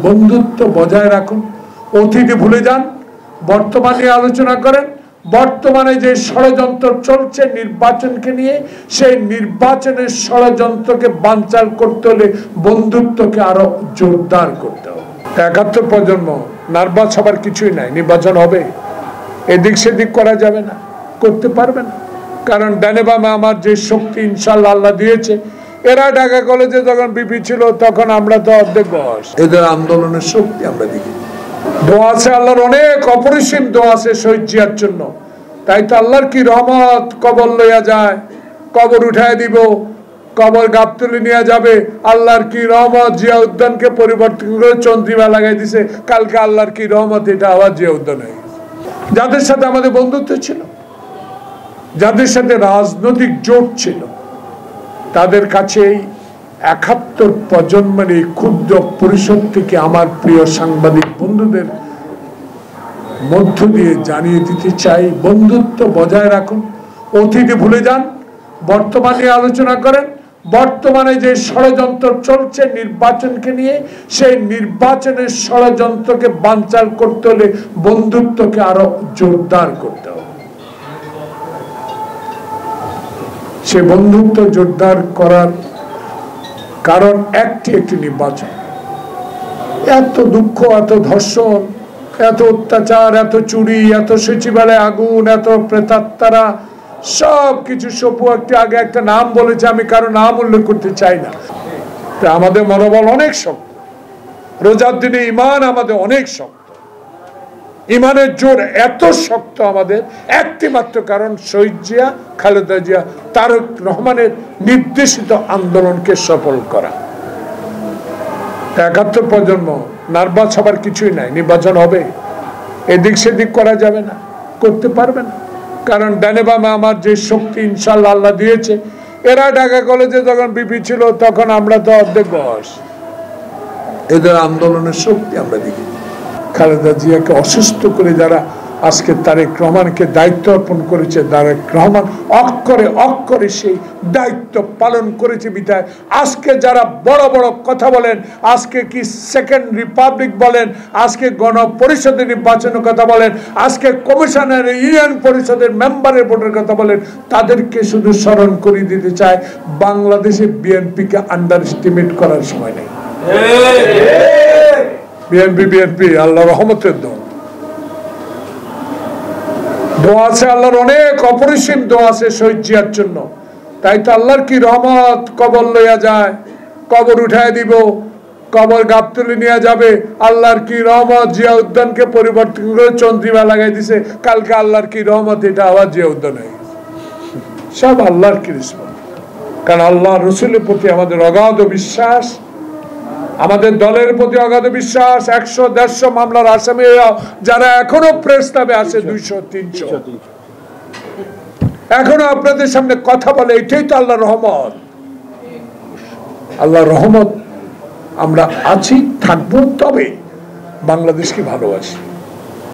বন্ধুত্ব বজায় রাখুন, অতীতে ভুলে যান, বর্তমানে আলোচনা করেন। বর্তমানে যে ষড়যন্ত্র চলছে নির্বাচনকে নিয়ে, সেই নির্বাচনের ষড়যন্ত্রকে বানচাল করতে হলে বন্ধুত্বকে আরো জোরদার করতে হবে। ৭১ প্রজন্ম নার্ভাস হবার কিছুই নাই, নির্বাচন হবে, এদিক সেদিক করা যাবে না, করতে পারবে না। কারণ ডানে বামে আমার যে শক্তি ইনশাল্লাহ আল্লাহ দিয়েছে। এরা ঢাকা কলেজে যখন বিপি ছিল তখন আমরা তো অর্ধেক বয়স, এদের আন্দোলনের শক্তি আমরা দেখি। দোয়া আছে আল্লাহর, অনেক অপরিসীম দোয়া আছে শহীদ জিয়ার জন্য। তাই তো আল্লাহর কি রহমত, কবর লইয়া যায়, কবর উঠায় দিব, কবর গাবতলি নিয়ে যাবে। আল্লাহর কি রহমত, জিয়া উদ্যানকে পরিবর্তন করে চন্দ্রিমা লাগাই দিছে। কালকে আল্লাহর কি রহমত, এটা আবার জিয়া উদ্যান হয়ে গেছে। যাদের সাথে আমাদের বন্ধুত্ব ছিল, যাদের সাথে রাজনৈতিক জোট ছিল, তাদের কাছে ৭১ প্রজন্মের এই ক্ষুদ্র পরিষদ থেকে আমার প্রিয় সাংবাদিক বন্ধুদের মধ্য দিয়ে জানিয়ে দিতে চাই, বন্ধুত্ব বজায় রাখুন, অতীতে ভুলে যান, বর্তমানে আলোচনা করেন। বর্তমানে যে ষড়যন্ত্র চলছে নির্বাচনকে নিয়ে, সেই নির্বাচনের ষড়যন্ত্রকে বানচাল করতে হলে বন্ধুত্বকে আরো জোরদার করতে হবে। সে বন্ধুত্ব জোরদার করার কারণ একটি নির্বাচন। এত দুঃখ, এত ধর্ষণ, এত অত্যাচার, এত চুরি, এত সচিবালয়ে আগুন, এত প্রেতাত্মারা, সবকিছু সপু একটু আগে একটা নাম বলেছে, আমি কারো নাম উল্লেখ করতে চাই না। আমাদের মনোবল অনেক শক্ত, রোজার দিনে ইমান আমাদের অনেক শক্ত। ইমানের জোর এত শক্ত আমাদের একটি মাত্র কারণ, শহীদ জিয়া, খালেদা জিয়া, তারেক রহমানের নির্দেশিত আন্দোলনকে সফল করা। ৭১ প্রজন্ম নার্ভাস হবার কিছুই নাই, নির্বাচন হবে, এদিক সেদিক করা যাবে না, করতে পারবে না। কারণ ডানে বামে আমার যে শক্তি ইনশাল্লাহ আল্লাহ দিয়েছে। এরা ঢাকা কলেজে যখন বিপি ছিল তখন আমরা তো অর্ধেক বয়স, এদের আন্দোলনের শক্তি আমরা দেখি। খালেদা জিয়াকে অসুস্থ করে যারা আজকে তারেক রহমানকে দায়িত্ব অর্পণ করেছে, তারেক রহমান অক্ষরে অক্ষরে সেই দায়িত্ব পালন করেছে বিধায় আজকে যারা বড় বড় কথা বলেন, আজকে কি সেকেন্ড রিপাবলিক বলেন, আজকে গণপরিষদের নির্বাচনের কথা বলেন, আজকে কমিশনের ইউনিয়ন পরিষদের মেম্বারের ভোটের কথা বলেন, তাদেরকে শুধু স্মরণ করে দিতে চায়, বাংলাদেশে বিএনপিকে আন্ডার এস্টিমেট করার সময় নেই। বিএনপি আল্লাহ রহমতের দল, দোয়া আছে আল্লাহর, অনেক অপরিসীম দোয়া আছে শহীদ জিয়ার জন্য। তাই তো আল্লাহর কি রহমত, কবর লইয়া যায়, কবর উঠায় দিব, কবর গাবতলি নিয়ে যাবে। আল্লাহর কি রহমত, জিয়া উদ্যানকে পরিবর্তন করে চন্দ্রিমা লাগাই দিছে। কালকে আল্লাহর কি রহমত, এটা আবার জিয়া উদ্যান হয়ে গেছে। সব আল্লাহর কিসমত। কারণ আল্লাহ রসুলের প্রতি আমাদের অগাধ বিশ্বাস, আমাদের দলের প্রতি অগাধ বিশ্বাস। ১০০-১৫০ মামলার আসামি যারা এখনো প্রেস ক্লাবে আসে ২০০-৩০০, এখনো আপনাদের সামনে কথা বলে, এটাই তো আল্লাহর রহমত। আল্লাহর রহমত আমরা আছি, থাকবো, তবে বাংলাদেশকে ভালোবাসি।